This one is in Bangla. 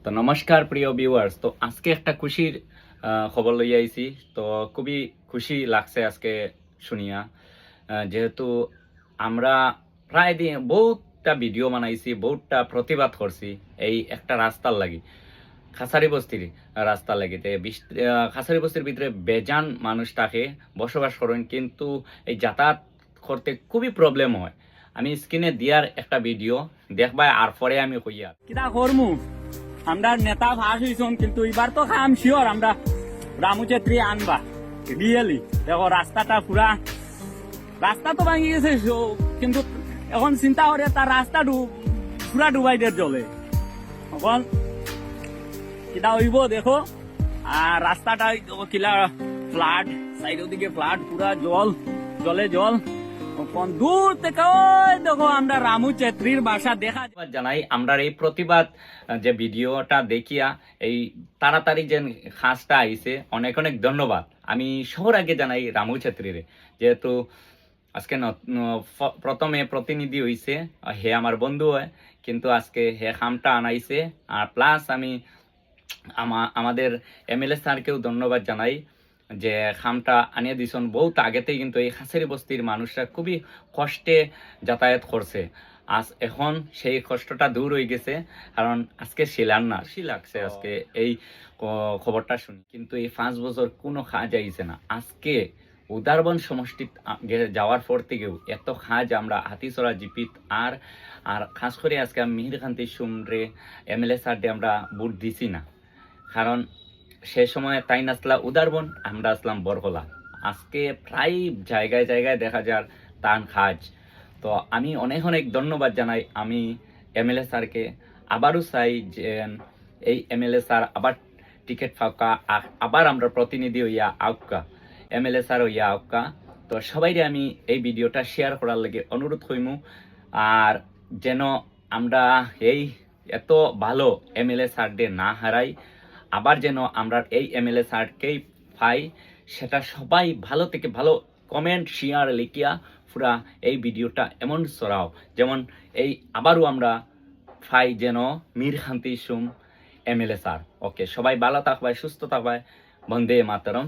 তো নমস্কার প্রিয় ভিউয়ার্স, তো আজকে একটা খুশির খবর লইয়া আইছি। তো খুবই খুশি লাগছে আজকে শুনিয়া, যেহেতু আমরা প্রায় দিন বহুতটা ভিডিও বানাইছি, বহুতটা প্রতিবাদ করছি এই একটা রাস্তার লাগি, খাসারি বস্তির রাস্তার লাগিতে। খাসারি বস্তির ভিতরে বেজান মানুষ থাকে, বসবাস করেন, কিন্তু এই যাতায়াত করতে খুবই প্রবলেম হয়। আমি স্ক্রিনে দিয়ার একটা ভিডিও দেখবা, আর পরে আমি কইয়া কিরা করমু। আমরা নেতা ভাস হইছন, কিন্তু এবার তো খাম শিওর আমরা রামু চেত্রী আনবা রিয়েলি। দেখো রাস্তাটা রাস্তা তো ভাঙি গেছে, কিন্তু এখন চিন্তা করে তার রাস্তা পুরা ডুবাইদের জলে। এখন কিটা হইব দেখো। আর রাস্তাটা কিলা ফ্লাড, সাইডের দিকে ফ্লাড, পুরা জল। দূর থেকে দেখো আমরা রামু চেত্রীর বাসা দেখা জানাই। আমরা এই প্রতিবাদ যে ভিডিওটা দেখিয়া এই তাড়াতাড়ি যে খাসটা আইছে, অনেক অনেক ধন্যবাদ। আমি সবার আগে জানাই রামু চেত্রীরে, যেহেতু আজকে প্রথমে প্রতিনিধি হইছে, হে আমার বন্ধু হয়, কিন্তু আজকে হে খামটা আনাইছে। আর প্লাস আমি আমাদের এমএলএ স্যারকেও ধন্যবাদ জানাই যে খামটা আনিয়ে দিছেন বহুত আগেতেই। কিন্তু এই খাসেরি বস্তির মানুষরা খুবই কষ্টে যাতায়াত করছে, এখন সেই কষ্টটা দূর হয়ে গেছে। কারণ আজকে শিলান্যাসই লাগছে আজকে এই খবরটা শুনি। কিন্তু এই 5 বছর কোনো কাজ আইছে না। আজকে উদারবন সমষ্টি যাওয়ার পর থেকেও এত কাজ আমরা হাতিছড়া জিপিত আর খাস করে আজকে মিহিরকান্তি সুমরে এমএলএ স্যারকে আমরা ভোট দিছি না, কারণ সে সময় তাই নাসলা উদারবন, আমরা আসলাম বরকলা। আজকে প্রায় জায়গায় জায়গায় দেখা যার তান কাজ। তো আমি অনেক অনেক ধন্যবাদ জানাই আমি এমএলএ স্যারকে। আবারও চাই যে এই এমএলএ স্যার আবার টিকিট ফাঁকা, আবার আমরা প্রতিনিধি হইয়া আউকা, এমএলএ স্যার হইয়া আউকা। তো সবাইরে আমি এই ভিডিওটা শেয়ার করার লাগে অনুরোধ হইমু, আর যেন আমরা এই এত ভালো এমএলএ স্যারদের না হারাই, আবার যেন আমরা এই এমএলএ স্যারকেই পাই। সেটা সবাই ভালো থেকে ভালো কমেন্ট শেয়ার লিখিয়া পুরা এই ভিডিওটা এমন ছড়াও যেমন এই আবারও আমরা পাই যেন মিহিরকান্তি সুম এমএলএ স্যার। ওকে, সবাই ভালো থাকবাই, সুস্থ থাকবাই। বন্দে মাতরম।